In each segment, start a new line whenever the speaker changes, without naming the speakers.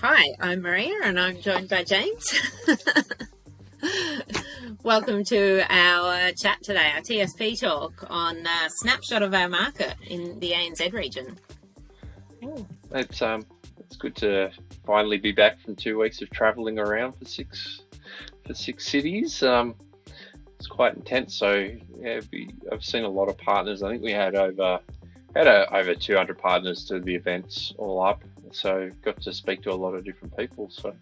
Hi, I'm Maria and I'm joined by James. Welcome to our chat today, our TSP talk on a snapshot of our market in the ANZ region.
It's good to finally be back from 2 weeks of travelling around for six cities. It's quite intense. So yeah, I've seen a lot of partners. I think we had over 200 partners to the events all up. So got to speak to a lot of different people. So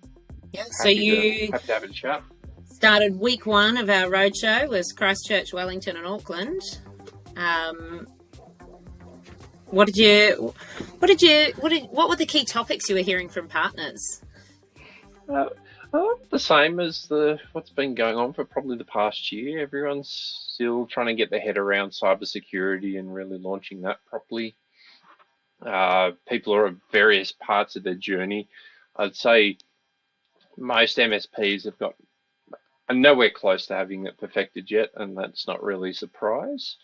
Yeah,
happy to have a chat.
Started week one of our roadshow was Christchurch, Wellington, and Auckland. What were the key topics you were hearing from partners?
The same as what's been going on for probably the past year. Everyone's still trying to get their head around cybersecurity and really launching that properly. People are at various parts of their journey. I'd say most MSPs have got nowhere close to having it perfected yet, and that's not really a surprise.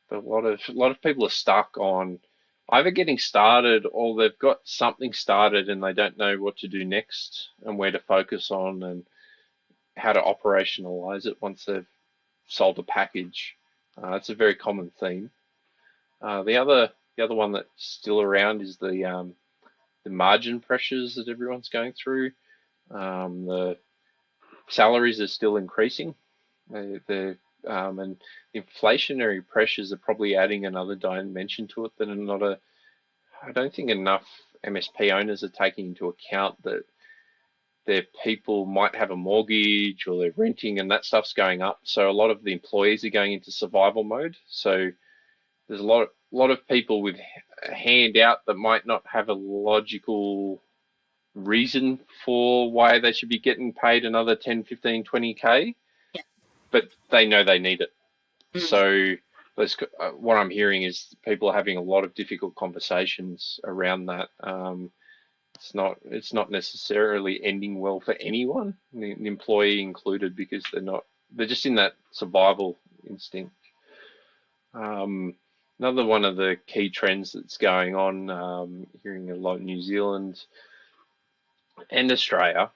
But a lot of people are stuck on either getting started or they've got something started and they don't know what to do next and where to focus on and how to operationalize it once they've sold a package. It's a very common theme. The other one that's still around is the margin pressures that everyone's going through. The salaries are still increasing. And inflationary pressures are probably adding another dimension to it that I don't think enough MSP owners are taking into account that their people might have a mortgage or they're renting and that stuff's going up. So a lot of the employees are going into survival mode. So there's a lot of people with a handout that might not have a logical reason for why they should be getting paid another 10, 15, 20K, but they know they need it. So what I'm hearing is people are having a lot of difficult conversations around that. It's not necessarily ending well for anyone, the employee included, because they're just in that survival instinct. Another one of the key trends that's going on, hearing a lot in New Zealand and Australia,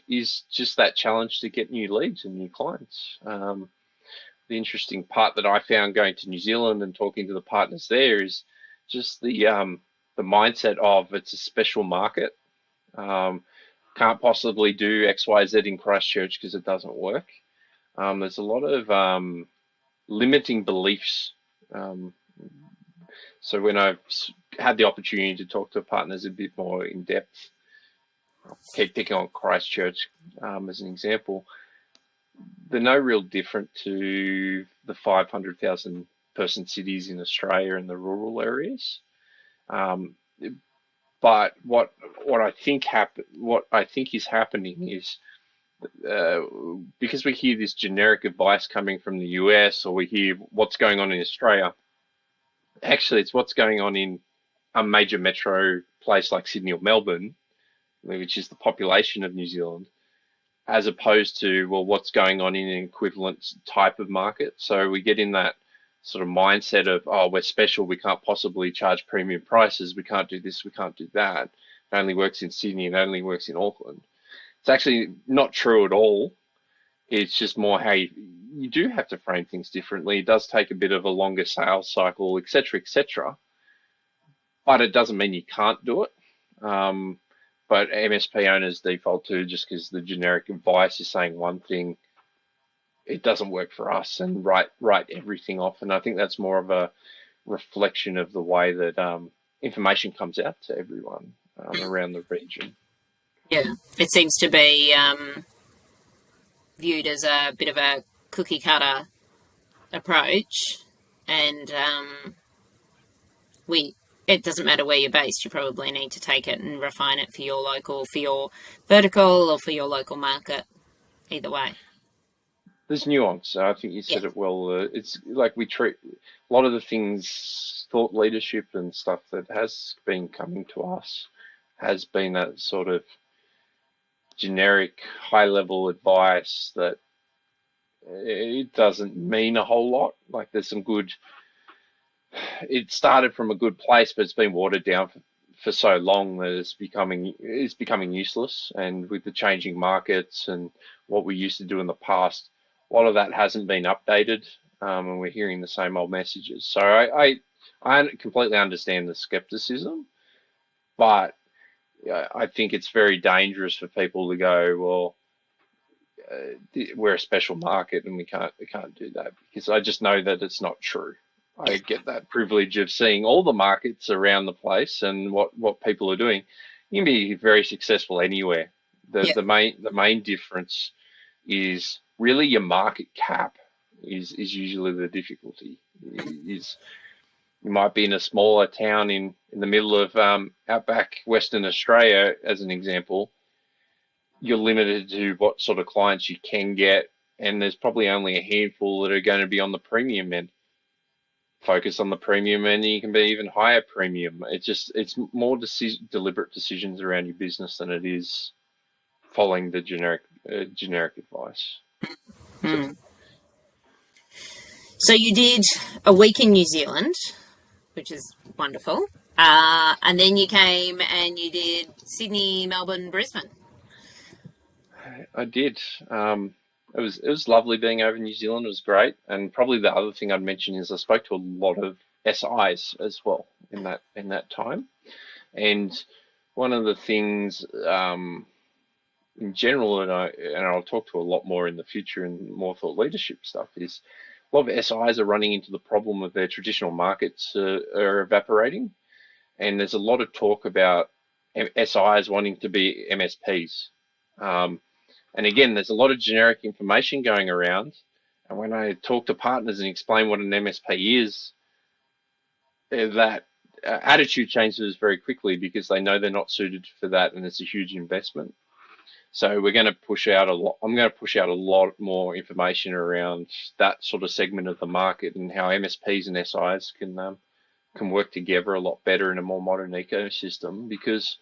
is just that challenge to get new leads and new clients. The interesting part that I found going to New Zealand and talking to the partners there is just the mindset of it's a special market. Can't possibly do XYZ in Christchurch because it doesn't work. There's a lot of limiting beliefs. So when I've had the opportunity to talk to partners a bit more in depth, I'll keep picking on Christchurch as an example. They're no real different to the 500,000 person cities in Australia in the rural areas. But what I think is happening is because we hear this generic advice coming from the US, or we hear what's going on in Australia. Actually, it's what's going on in a major metro place like Sydney or Melbourne, which is the population of New Zealand, as opposed to, well, what's going on in an equivalent type of market. So we get in that sort of mindset of, oh, we're special, we can't possibly charge premium prices, we can't do this, we can't do that. It only works in Sydney, it only works in Auckland. It's actually not true at all. It's just more how you do have to frame things differently. It does take a bit of a longer sales cycle, et cetera, but it doesn't mean you can't do it. But MSP owners default to, just because the generic advice is saying one thing, it doesn't work for us, and write everything off. And I think that's more of a reflection of the way that information comes out to everyone around the region.
Yeah, it seems to be viewed as a bit of a cookie cutter approach, and it doesn't matter where you're based, you probably need to take it and refine it for your local, for your vertical, or for your local market. Either way.
There's nuance. I think you said it well. It's like we treat a lot of the things, thought leadership and stuff that has been coming to us has been that sort of generic high-level advice that it doesn't mean a whole lot. Like there's some good, it started from a good place, but it's been watered down for so long that it's becoming useless. And with the changing markets and what we used to do in the past, a lot of that hasn't been updated, and we're hearing the same old messages. So I completely understand the skepticism, but I think it's very dangerous for people to go, well, we're a special market and we can't do that, because I just know that it's not true. I get that privilege of seeing all the markets around the place and what people are doing. You can be very successful anywhere. The main difference is really your market cap is usually the difficulty. Is you might be in a smaller town in the middle of outback Western Australia, as an example. You're limited to what sort of clients you can get, and there's probably only a handful that are going to be on the premium end. Focus on the premium end, and you can be even higher premium. It's more deliberate decisions around your business than it is following the generic advice.
So you did a week in New Zealand, which is wonderful, and then you came and you did Sydney, Melbourne, Brisbane.
I did. It was lovely being over in New Zealand. It was great. And probably the other thing I'd mention is I spoke to a lot of SIs as well in that time. And one of the things in general, and I'll talk to a lot more in the future and more thought leadership stuff, is a lot of SIs are running into the problem of their traditional markets are evaporating. And there's a lot of talk about SIs wanting to be MSPs. And again, there's a lot of generic information going around. And when I talk to partners and explain what an MSP is, that attitude changes very quickly, because they know they're not suited for that, and it's a huge investment. So we're going to push out a lot. I'm going to push out a lot more information around that sort of segment of the market and how MSPs and SIs can work together a lot better in a more modern ecosystem, because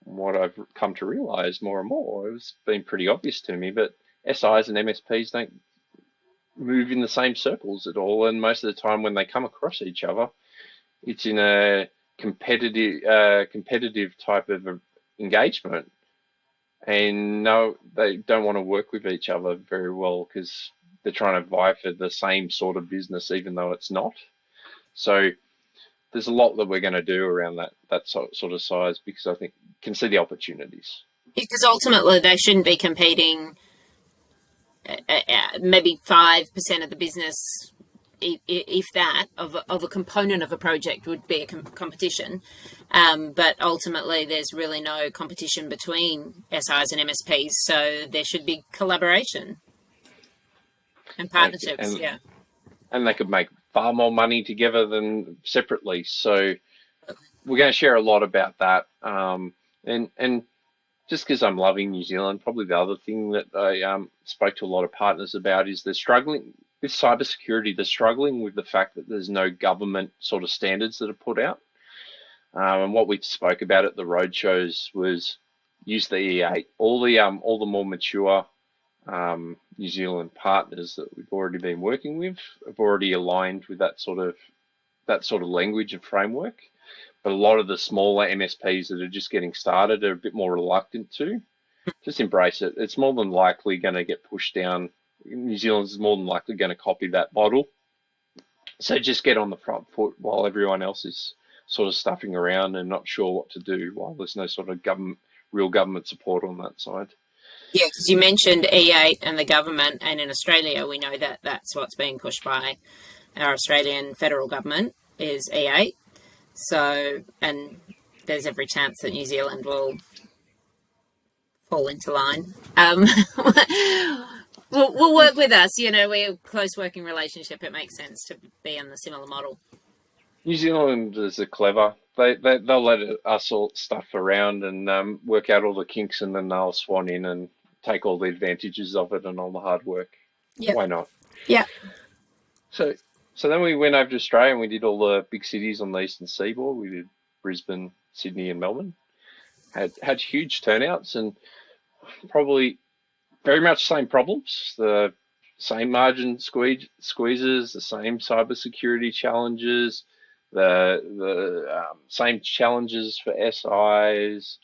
what I've come to realize more and more, it's been pretty obvious to me, but SIs and MSPs don't move in the same circles at all. And most of the time when they come across each other, it's in a competitive type of engagement. And no, they don't want to work with each other very well, because they're trying to vie for the same sort of business, even though it's not. So there's a lot that we're going to do around that sort of size, because I think can see the opportunities.
Because ultimately they shouldn't be competing. Maybe 5% of the business, if that, of a component of a project would be a competition. But ultimately there's really no competition between SIs and MSPs, so there should be collaboration and partnerships.
And they could make far more money together than separately. So we're going to share a lot about that. And just because I'm loving New Zealand, probably the other thing that I spoke to a lot of partners about is they're struggling with cybersecurity. They're struggling with the fact that there's no government sort of standards that are put out. And what we spoke about at the roadshows was use the E8. All the more mature New Zealand partners that we've already been working with have already aligned with that sort of language and framework. But a lot of the smaller MSPs that are just getting started are a bit more reluctant to. Just embrace it. It's more than likely going to get pushed down. New Zealand's more than likely going to copy that model. So just get on the front foot while everyone else is sort of stuffing around and not sure what to do, while there's no sort of real government support on that side.
Yeah, because you mentioned E8 and the government, and in Australia we know that that's what's being pushed by our Australian federal government is E8. So, and there's every chance that New Zealand will fall into line. We'll work with us. We're a close working relationship. It makes sense to be on the similar model.
New Zealanders are clever. They'll let us all stuff around and work out all the kinks, and then they'll swan in and take all the advantages of it and all the hard work.
Yep.
Why not?
Yeah.
So then we went over to Australia and we did all the big cities on the eastern seaboard. We did Brisbane, Sydney, and Melbourne. Had huge turnouts, and probably very much the same problems, the same margin squeezes, the same cybersecurity challenges, the same challenges for SIs,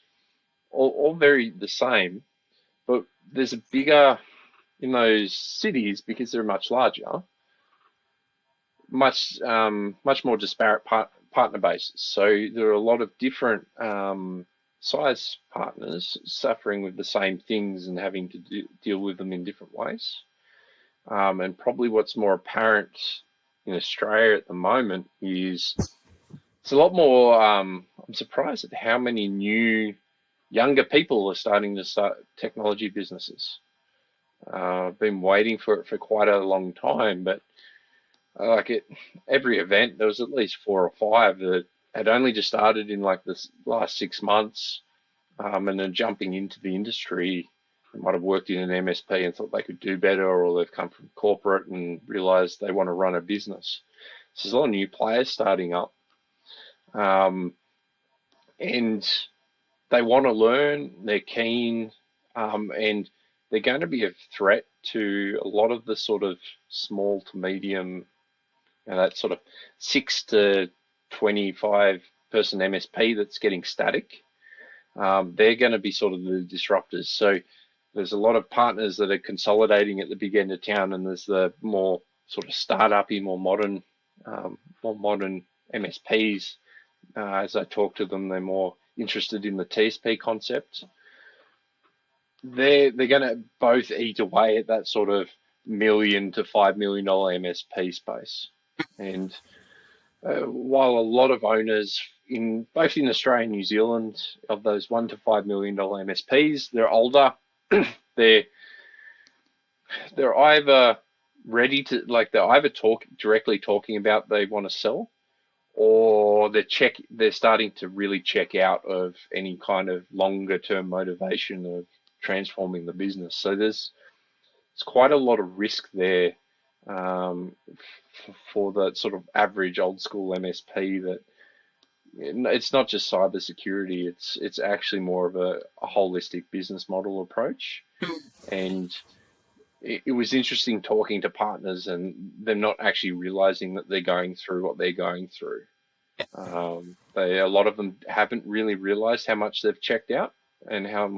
all very the same, but there's a bigger, in those cities, because they're much larger, much more disparate partner bases. So there are a lot of different size partners suffering with the same things and having to deal with them in different ways. And probably what's more apparent in Australia at the moment is it's a lot more. I'm surprised at how many new younger people are starting to start technology businesses. I've been waiting for it for quite a long time, but like at every event, there was at least 4 or 5 that had only just started in like this last 6 months, and then jumping into the industry. They might have worked in an MSP and thought they could do better, or they've come from corporate and realized they want to run a business. So there's a lot of new players starting up, and they want to learn, they're keen, and they're going to be a threat to a lot of the sort of small to medium, that sort of 6 to 25 person MSP that's getting static. They're going to be sort of the disruptors. So there's a lot of partners that are consolidating at the big end of town, and there's the more sort of startup-y, more modern MSPs. As I talk to them, they're more interested in the TSP concept. They're going to both eat away at that sort of $1 million to $5 million MSP space. And while a lot of owners both in Australia and New Zealand of those $1 to $5 million MSPs, they're older. they're either ready to, like, they're either directly talking about they want to sell, or they're starting to really check out of any kind of longer term motivation of transforming the business. So there's quite a lot of risk there, for the sort of average old school MSP. That it's not just cybersecurity; it's actually more of a holistic business model approach. And it was interesting talking to partners and them not actually realizing that they're going through what they're going through. A lot of them haven't really realized how much they've checked out and how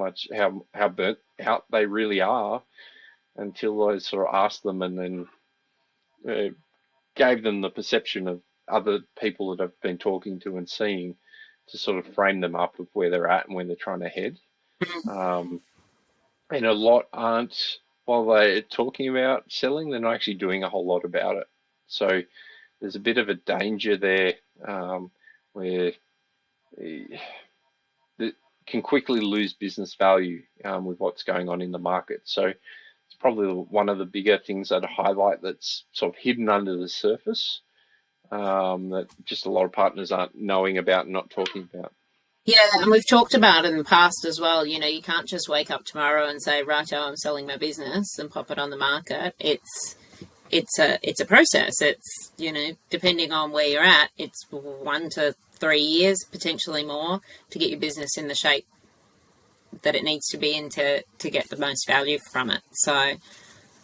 burnt out they really are, until I sort of asked them, and then gave them the perception of other people that I've been talking to and seeing, to sort of frame them up of where they're at and where they're trying to head. And a lot aren't, while they're talking about selling, they're not actually doing a whole lot about it. So there's a bit of a danger there, where it can quickly lose business value with what's going on in the market. So it's probably one of the bigger things that I highlight that's sort of hidden under the surface, that just a lot of partners aren't knowing about and not talking about.
Yeah, and we've talked about it in the past as well. You know, you can't just wake up tomorrow and say, righto, I'm selling my business and pop it on the market. It's a process. It's, you know, depending on where you're at, it's 1 to 3 years, potentially more, to get your business in the shape that it needs to be in to get the most value from it. So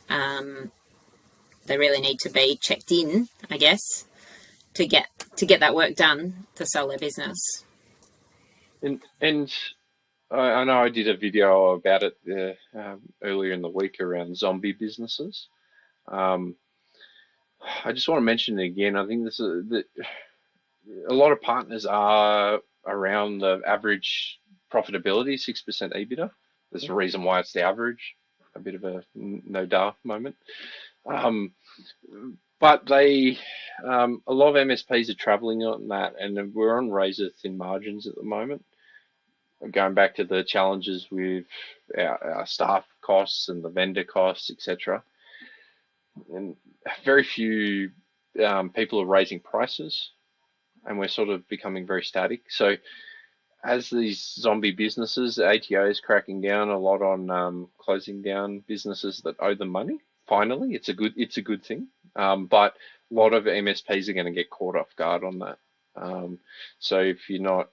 they really need to be checked in, I guess, to get that work done to sell their business.
And I know I did a video about it earlier in the week around zombie businesses. I just want to mention it again. I think a lot of partners are around the average profitability, 6% EBITDA. There's a reason why it's the average, a bit of a no-duh moment. But a lot of MSPs are traveling on that, and we're on razor-thin margins at the moment. Going back to the challenges with our staff costs and the vendor costs, etc. And very few people are raising prices, and we're sort of becoming very static. So as these zombie businesses, the ATO is cracking down a lot on closing down businesses that owe them money. Finally, it's a good thing. But a lot of MSPs are going to get caught off guard on that. So if you're not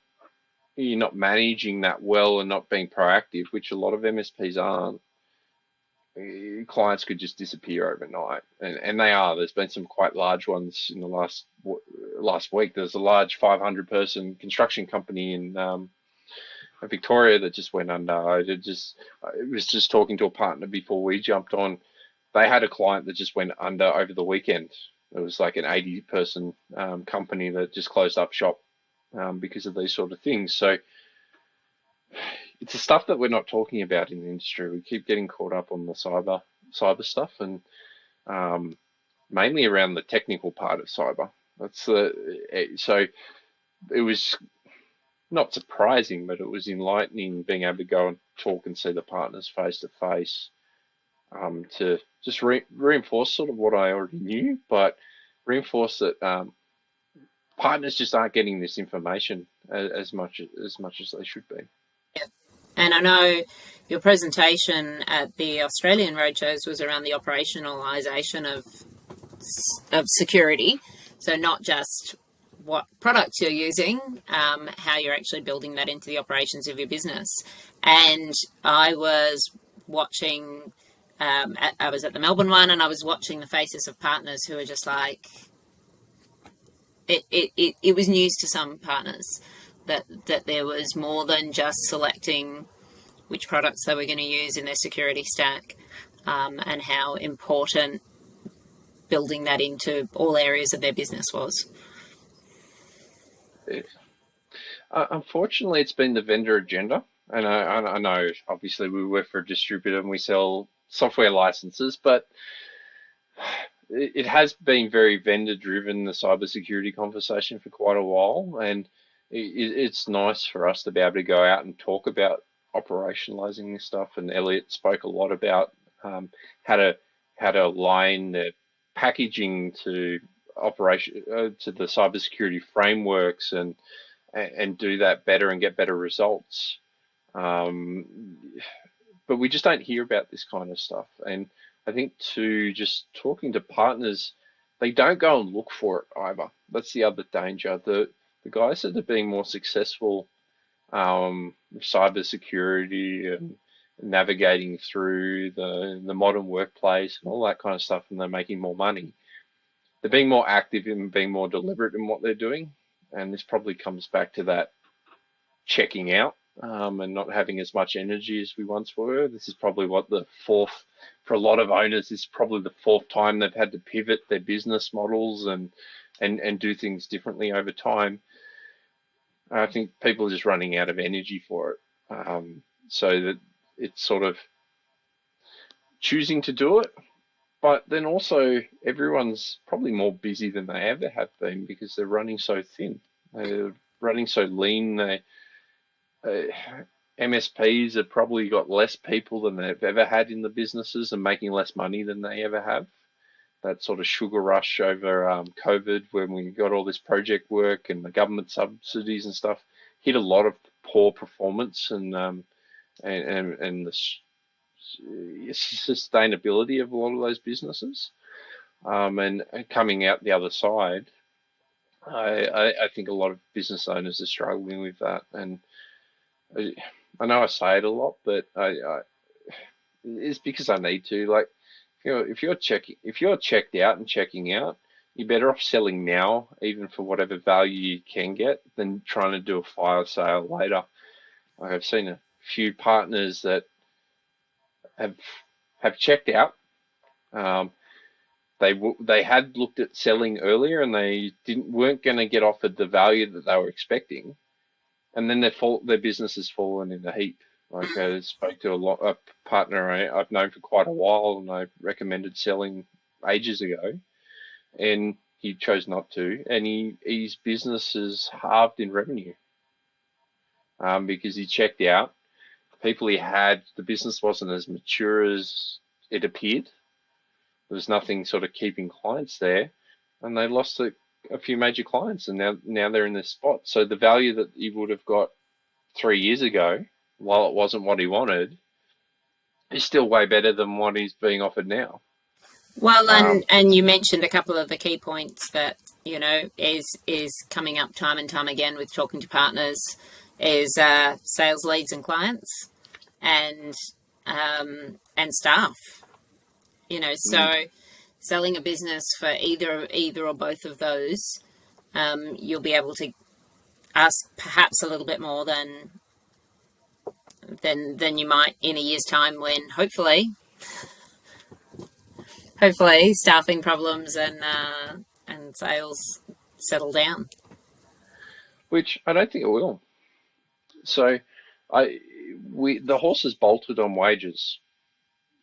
managing that well and not being proactive, which a lot of MSPs aren't, clients could just disappear overnight, and they are. There's been some quite large ones in the last week. There's a large 500 person construction company in Victoria that just went under. I was just talking to a partner before we jumped on. They had a client that just went under over the weekend. It was like an 80 person company that just closed up shop because of these sort of things. So it's the stuff that we're not talking about in the industry. We keep getting caught up on the cyber stuff, and mainly around the technical part of cyber. So it was not surprising, but it was enlightening being able to go and talk and see the partners face to face, to just reinforce sort of what I already knew, but reinforce that partners just aren't getting this information as much as they should be.
And I know your presentation at the Australian roadshows was around the operationalisation of security. So not just what products you're using, how you're actually building that into the operations of your business. And I was watching, I was at the Melbourne one, and I was watching the faces of partners who were just like, it was news to some partners that there was more than just selecting which products they were going to use in their security stack, and how important building that into all areas of their business was.
Unfortunately, it's been the vendor agenda. And I know, obviously, we work for a distributor and we sell software licenses, but it has been very vendor-driven, the cybersecurity conversation, for quite a while. And it's nice for us to be able to go out and talk about operationalizing this stuff. And Elliot spoke a lot about how to align the packaging to to the cybersecurity frameworks and do that better and get better results. But we just don't hear about this kind of stuff. And I think too, just talking to partners, they don't go and look for it either. That's the other danger. The guys that are being more successful with cybersecurity and navigating through the modern workplace and all that kind of stuff, and they're making more money, they're being more active and being more deliberate in what they're doing. And this probably comes back to that checking out and not having as much energy as we once were. This is probably for a lot of owners, this is probably the fourth time they've had to pivot their business models and do things differently over time. I think people are just running out of energy for it. So that it's sort of choosing to do it. But then also everyone's probably more busy than they ever have been because they're running so thin. They're running so lean. MSPs have probably got less people than they've ever had in the businesses and making less money than they ever have. That sort of sugar rush over COVID, when we got all this project work and the government subsidies and stuff, hit a lot of poor performance and the sustainability of a lot of those businesses. And coming out the other side, I think a lot of business owners are struggling with that. And I know I say it a lot, but it's because I need to. Like, if you're checked out and checking out, you're better off selling now, even for whatever value you can get, than trying to do a fire sale later. I've seen a few partners that have checked out. They had looked at selling earlier and they weren't going to get offered the value that they were expecting, and then their business has fallen in a heap. Like, I spoke to a partner I've known for quite a while, and I recommended selling ages ago, and he chose not to, and his business is halved in revenue because he checked out. People he had, the business wasn't as mature as it appeared. There was nothing sort of keeping clients there, and they lost a few major clients, and now they're in this spot. So the value that he would have got 3 years ago, while it wasn't what he wanted, is still way better than what he's being offered now.
Well, and you mentioned a couple of the key points that, is coming up time and time again with talking to partners, is sales leads and clients and staff. So selling a business for either or both of those, you'll be able to ask perhaps a little bit more than you might in a year's time, when hopefully staffing problems and sales settle down.
Which I don't think it will. So the horse is bolted on wages.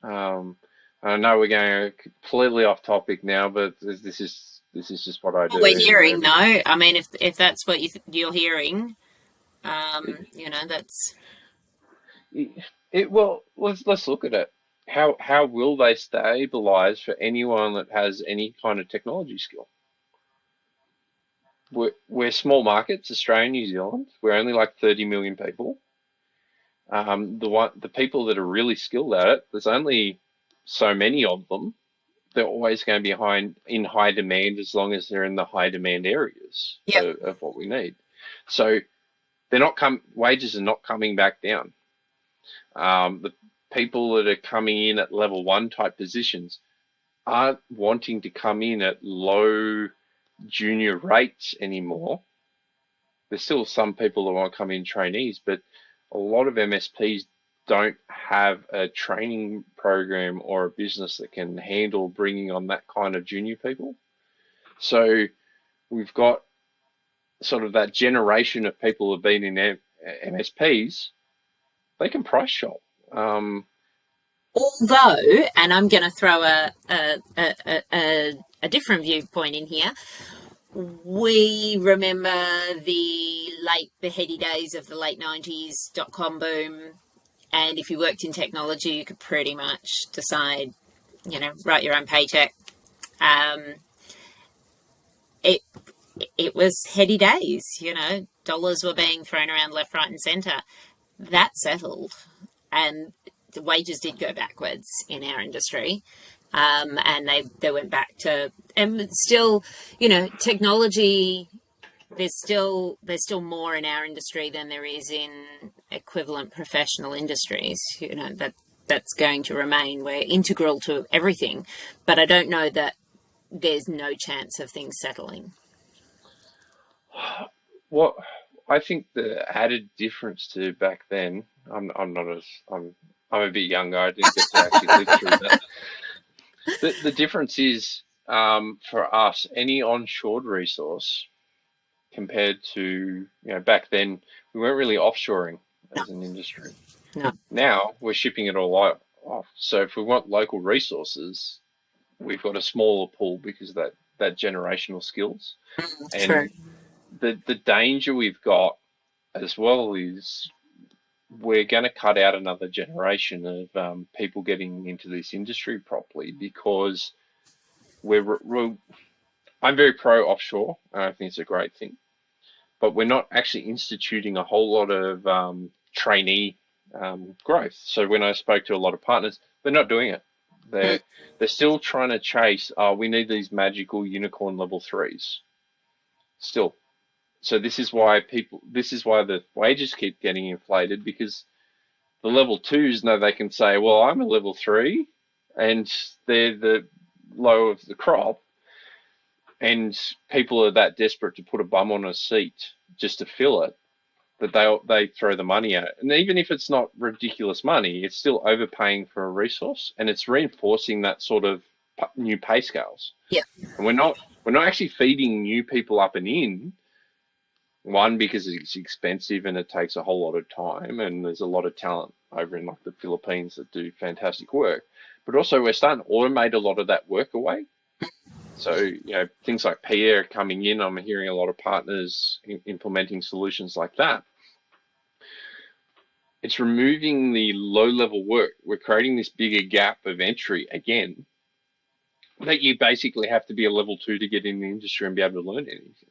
I know we're going completely off topic now, but this is just what I do.
We're hearing, no. I mean, if that's what you're hearing, that's
it. Well, let's look at it. How will they stabilize for anyone that has any kind of technology skill? We're small markets, Australia and New Zealand. We're only like 30 million people. The people that are really skilled at it, there's only so many of them. They're always going to be in high demand as long as they're in the high demand areas of what we need. So wages are not coming back down. The people that are coming in at level 1 type positions aren't wanting to come in at low junior rates anymore. There's still some people that want to come in trainees, but a lot of MSPs don't have a training program or a business that can handle bringing on that kind of junior people. So we've got sort of that generation of people who have been in MSPs. They can price shop.
Although, and I'm going to throw a different viewpoint in here. We remember the heady days of the late 90s .com boom, and if you worked in technology, you could pretty much decide, write your own paycheck. It was heady days. Dollars were being thrown around left, right, and centre. That settled, and the wages did go backwards in our industry. And they went back to, and still, technology, there's still more in our industry than there is in equivalent professional industries. That's going to remain. We're integral to everything, but I don't know that there's no chance of things settling.
What I think the added difference to back then, I'm a bit younger. I didn't get to actually live through that. The difference is, for us, any onshored resource compared to, back then, we weren't really offshoring as an industry.
No.
Now we're shipping it all off. So if we want local resources, we've got a smaller pool because of that generational skills. And
True.
The danger we've got as well is we're going to cut out another generation of people getting into this industry properly, because I'm very pro offshore, and I think it's a great thing, but we're not actually instituting a whole lot of trainee growth. So when I spoke to a lot of partners, they're not doing it. They're still trying to chase, we need these magical unicorn level 3s still. So this is why the wages keep getting inflated, because the level 2s know they can say, well, I'm a level 3 and they're the low of the crop, and people are that desperate to put a bum on a seat just to fill it that they throw the money at it. And even if it's not ridiculous money, it's still overpaying for a resource, and it's reinforcing that sort of new pay scales.
Yeah.
And we're not actually feeding new people up and in. One, because it's expensive and it takes a whole lot of time, and there's a lot of talent over in like the Philippines that do fantastic work. But also we're starting to automate a lot of that work away. So, things like PA are coming in. I'm hearing a lot of partners implementing solutions like that. It's removing the low-level work. We're creating this bigger gap of entry again, that you basically have to be a level 2 to get in the industry and be able to learn anything.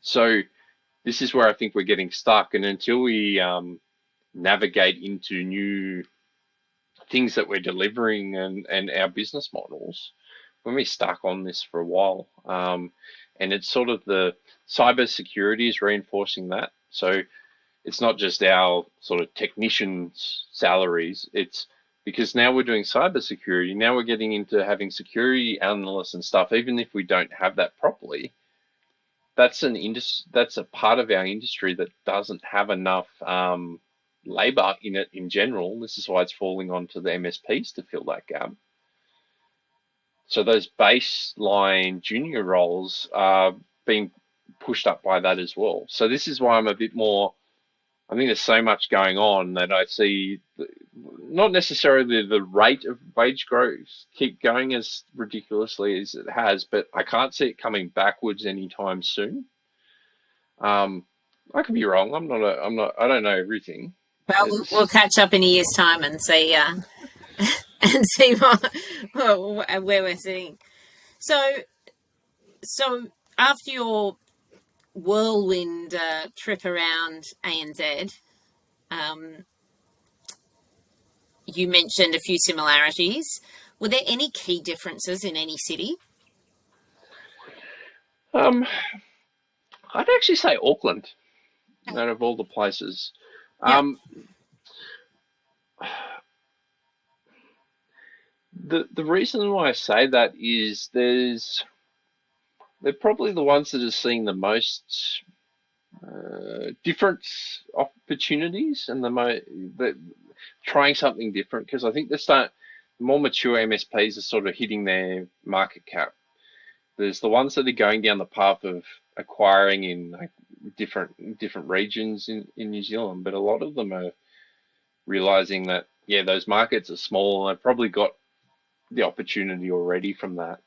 So this is where I think we're getting stuck. And until we navigate into new things that we're delivering and our business models, we're going to be stuck on this for a while. And it's sort of the cybersecurity is reinforcing that. So it's not just our sort of technicians' salaries, it's because now we're doing cybersecurity. Now we're getting into having security analysts and stuff. Even if we don't have that properly, that's that's a part of our industry that doesn't have enough labor in it in general. This is why it's falling onto the MSPs to fill that gap. So those baseline junior roles are being pushed up by that as well. So this is why I'm a bit more, I think there's so much going on that I see not necessarily the rate of wage growth keep going as ridiculously as it has, but I can't see it coming backwards anytime soon. I could be wrong. I don't know everything.
Well, we'll catch up in a year's time and see and see where we're sitting. So after your whirlwind trip around ANZ, you mentioned a few similarities. Were there any key differences in any city?
I'd actually say Auckland, out of all the places.
Yep.
The reason why I say that is they're probably the ones that are seeing the most different opportunities and the trying something different, because I think the more mature MSPs are sort of hitting their market cap. There's the ones that are going down the path of acquiring in like different regions in New Zealand, but a lot of them are realizing that those markets are small and they've probably got the opportunity already from that.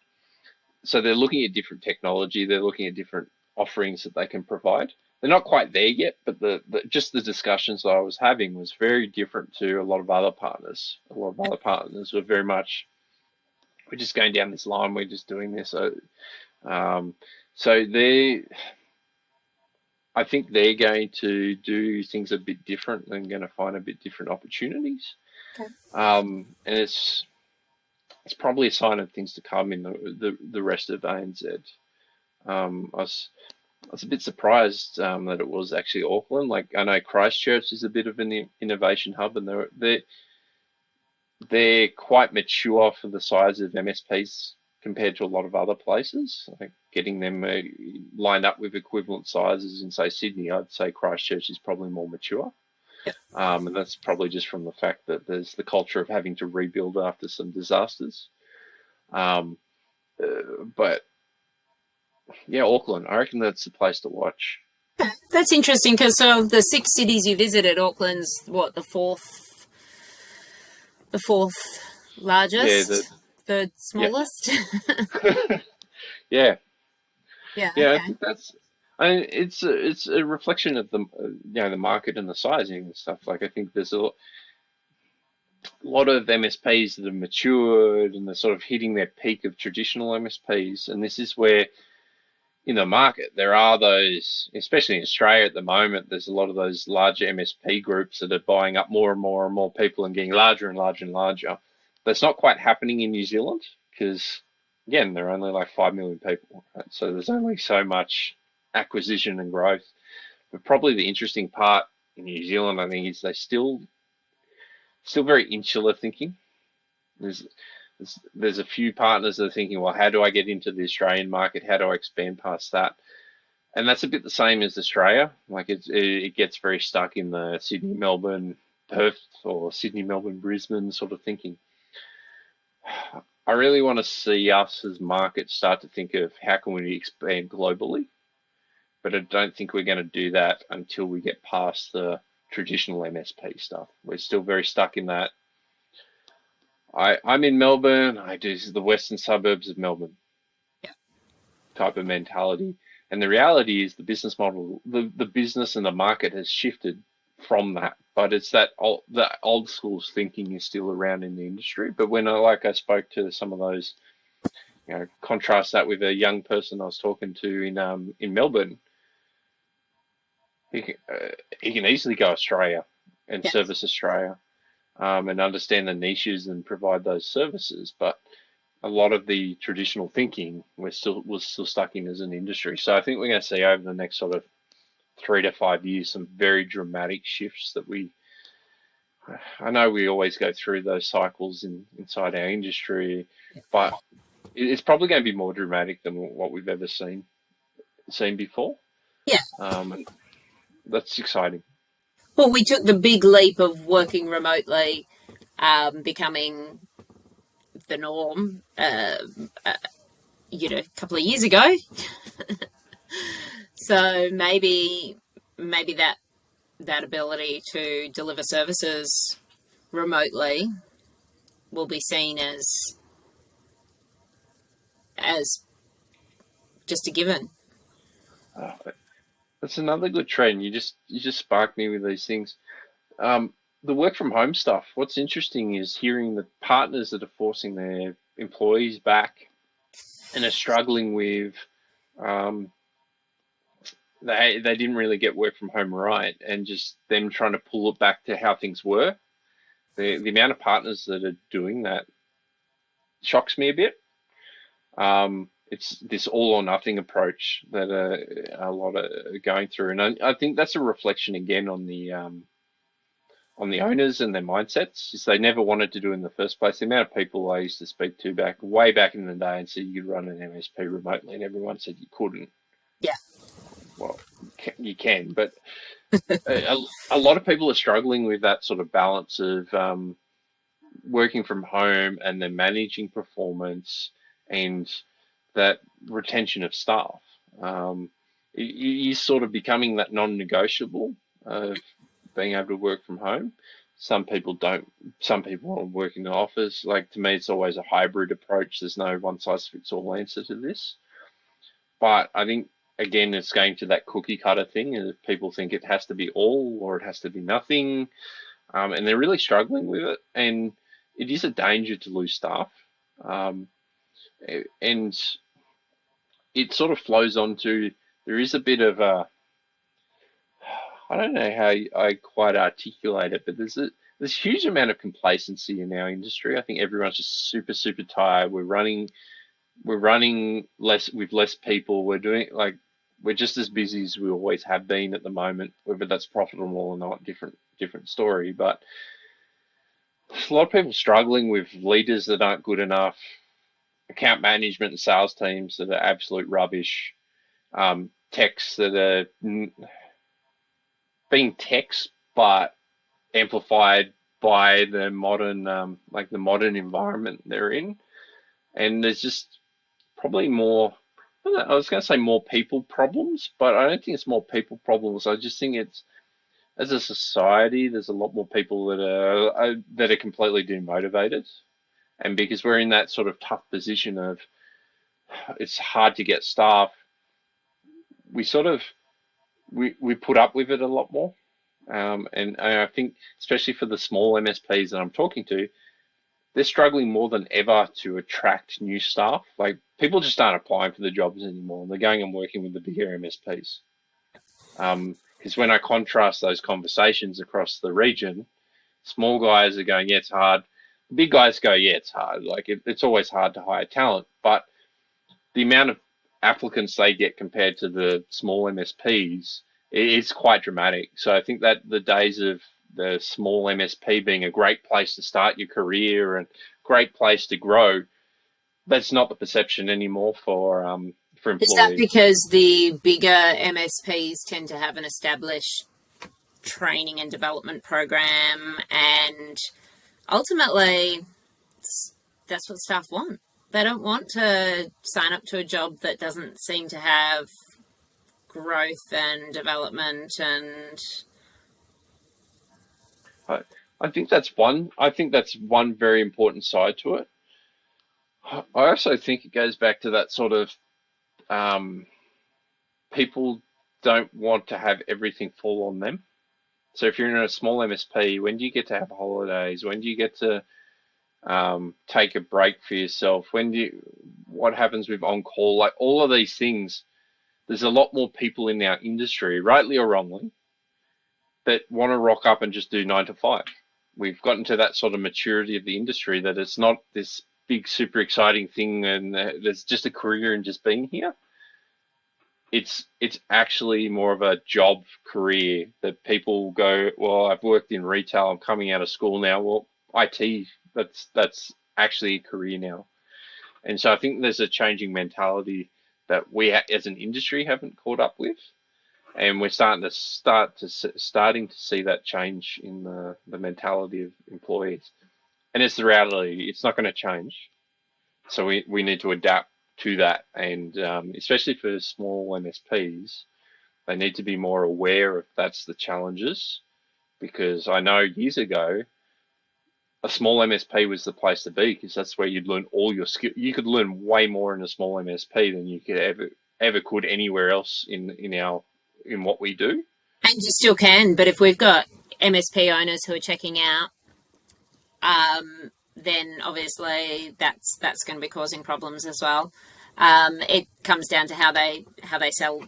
So they're looking at different technology, they're looking at different offerings that they can provide. They're not quite there yet, but just the discussions that I was having was very different to a lot of other partners. A lot of other partners were very much, we're just going down this line, we're just doing this. So I think they're going to do things a bit different and going to find a bit different opportunities.
Okay.
And it's probably a sign of things to come in the rest of ANZ. I was a bit surprised that it was actually Auckland. Like, I know Christchurch is a bit of an innovation hub, and they're quite mature for the size of MSPs compared to a lot of other places. I think getting them lined up with equivalent sizes in, say, Sydney, I'd say Christchurch is probably more mature.
Yep.
And that's probably just from the fact that there's the culture of having to rebuild after some disasters. But yeah, Auckland, I reckon that's the place to watch.
That's interesting, because of the 6 cities you visited, Auckland's the fourth largest, third smallest.
Yeah.
Yeah.
Yeah,
Okay.
I think it's a reflection of the the market and the sizing and stuff. Like, I think there's a lot of MSPs that have matured and they're sort of hitting their peak of traditional MSPs, and this is where in the market there are those, especially in Australia at the moment, there's a lot of those larger MSP groups that are buying up more and more and more people and getting larger and larger and larger. That's not quite happening in New Zealand because, again, there are only like 5 million people, right? So there's only so much acquisition and growth. But probably the interesting part in New Zealand, I think, is they still very insular thinking. There's a few partners that are thinking, well, how do I get into the Australian market? How do I expand past that? And that's a bit the same as Australia. Like, it gets very stuck in the Sydney, Melbourne, Perth, or Sydney, Melbourne, Brisbane sort of thinking. I really want to see us as markets start to think of how can we expand globally, but I don't think we're going to do that until we get past the traditional MSP stuff. We're still very stuck in that. I'm in Melbourne. I do the western suburbs of Melbourne.
Yeah.
Type of mentality. And the reality is the business model, the business and the market has shifted from that. But it's that old school thinking is still around in the industry. But when I spoke to some of those, contrast that with a young person I was talking to in Melbourne, he can easily go Australia and service Australia. And understand the niches and provide those services, but a lot of the traditional thinking was still stuck in as an industry. So I think we're going to see over the next sort of 3 to 5 years some very dramatic shifts that we I know we always go through those cycles inside our industry, but it's probably going to be more dramatic than what we've ever seen before.
Yeah.
And that's exciting.
Well, we took the big leap of working remotely, becoming the norm, a couple of years ago. So maybe that ability to deliver services remotely will be seen as just a given.
That's another good trend. You just sparked me with these things. The work from home stuff. What's interesting is hearing the partners that are forcing their employees back and are struggling with um, they didn't really get work from home right, and just them trying to pull it back to how things were. The amount of partners that are doing that shocks me a bit. It's this all or nothing approach that a lot are going through, and I think that's a reflection again on the owners and their mindsets. Is they never wanted to do it in the first place. The amount of people I used to speak to way back in the day and said you could run an MSP remotely, and everyone said you couldn't.
Yeah.
Well, you can, but a lot of people are struggling with that sort of balance of working from home and then managing performance and that retention of staff. Is sort of becoming that non-negotiable of being able to work from home. Some people don't. Some people want to work in the office. Like, to me, it's always a hybrid approach. There's no one size fits all answer to this. But I think, again, it's going to that cookie cutter thing. And people think it has to be all or it has to be nothing. And they're really struggling with it. And it is a danger to lose staff. And it sort of flows on to, there is a bit of a, I don't know how I quite articulate it, but there's a huge amount of complacency in our industry. I think everyone's just super, super tired. We're running less with less people. We're just as busy as we always have been at the moment. Whether that's profitable or not, different story. But a lot of people struggling with leaders that aren't good enough, account management and sales teams that are absolute rubbish, techs that are being techs but amplified by the modern the modern environment they're in. And there's just probably more, I was going to say more people problems, but I don't think it's more people problems. I just think it's, as a society, there's a lot more people that are completely demotivated. And because we're in that sort of tough position of it's hard to get staff, we sort of we put up with it a lot more. And I think, especially for the small MSPs that I'm talking to, they're struggling more than ever to attract new staff. Like, people just aren't applying for the jobs anymore. They're going and working with the bigger MSPs. Because when I contrast those conversations across the region, small guys are going, yeah, it's hard. Big guys go, yeah, it's hard. Like, it's always hard to hire talent. But the amount of applicants they get compared to the small MSPs, it's quite dramatic. So I think that the days of the small MSP being a great place to start your career and great place to grow, that's not the perception anymore for employees.
Is that because the bigger MSPs tend to have an established training and development program, and ultimately that's what staff want? They don't want to sign up to a job that doesn't seem to have growth and development. And
I think that's one. I think that's one very important side to it. I also think it goes back to that sort of people don't want to have everything fall on them. So if you're in a small MSP, when do you get to have holidays? When do you get to take a break for yourself? What happens with on call? Like, all of these things, there's a lot more people in our industry, rightly or wrongly, that want to rock up and just do 9 to 5. We've gotten to that sort of maturity of the industry that it's not this big, super exciting thing and there's just a career in just being here. it's actually more of a job career that people go, well, I've worked in retail, I'm coming out of school now. Well, IT, that's actually a career now. And so I think there's a changing mentality that we as an industry haven't caught up with, and we're starting to see that change in the mentality of employees. And it's the reality; it's not going to change. So we need to adapt to that, and especially for small MSPs, they need to be more aware if that's the challenges. Because I know years ago, a small MSP was the place to be because that's where you'd learn all your skill. You could learn way more in a small MSP than you could ever could anywhere else in what we do.
And you still can, but if we've got MSP owners who are checking out, then obviously that's going to be causing problems as well. It comes down to how they sell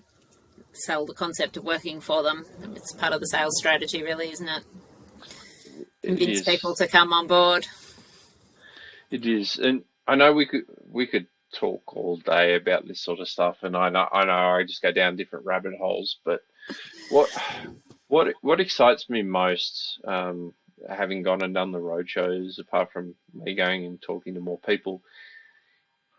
the concept of working for them. It's part of the sales strategy, really, isn't it? Convince people to come on board.
It is, and I know we could talk all day about this sort of stuff, and I know I just go down different rabbit holes. But what excites me most, having gone and done the roadshows, apart from me going and talking to more people,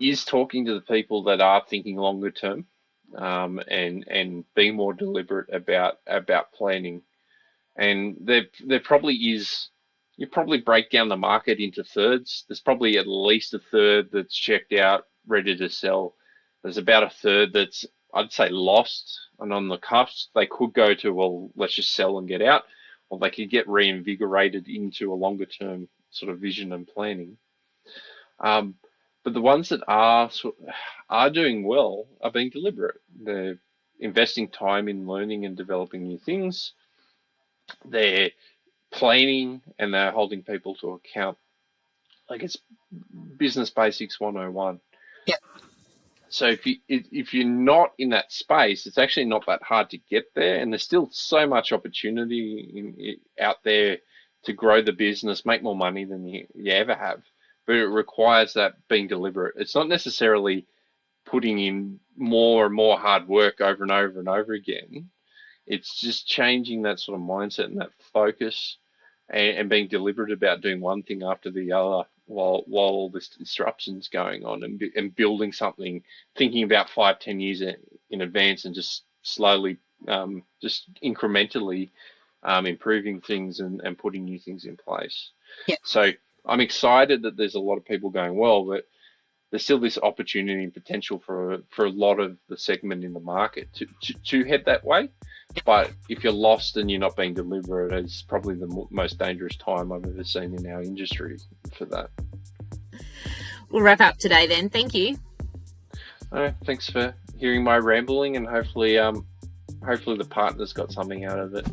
is talking to the people that are thinking longer term, and being more deliberate about planning. And there probably is. You probably break down the market into thirds. There's probably at least a third that's checked out, ready to sell. There's about a third that's, I'd say, lost and on the cusp. They could go to, well, let's just sell and get out, or they could get reinvigorated into a longer term sort of vision and planning. But the ones that are doing well are being deliberate. They're investing time in learning and developing new things. They're planning, and they're holding people to account. Like, it's business basics 101.
Yeah.
So if you're not in that space, it's actually not that hard to get there, and there's still so much opportunity out there to grow the business, make more money than you ever have. But it requires that being deliberate. It's not necessarily putting in more and more hard work over and over and over again. It's just changing that sort of mindset and that focus, and being deliberate about doing one thing after the other while all this disruption's going on, and building something, thinking about 5-10 years in advance, and just slowly, just incrementally improving things and putting new things in place.
Yeah.
So I'm excited that there's a lot of people going well, but there's still this opportunity and potential for a lot of the segment in the market to head that way. But if you're lost and you're not being deliberate, it's probably the most dangerous time I've ever seen in our industry for that.
We'll wrap up today then. Thank you.
Thanks for hearing my rambling, and hopefully the partners got something out of it.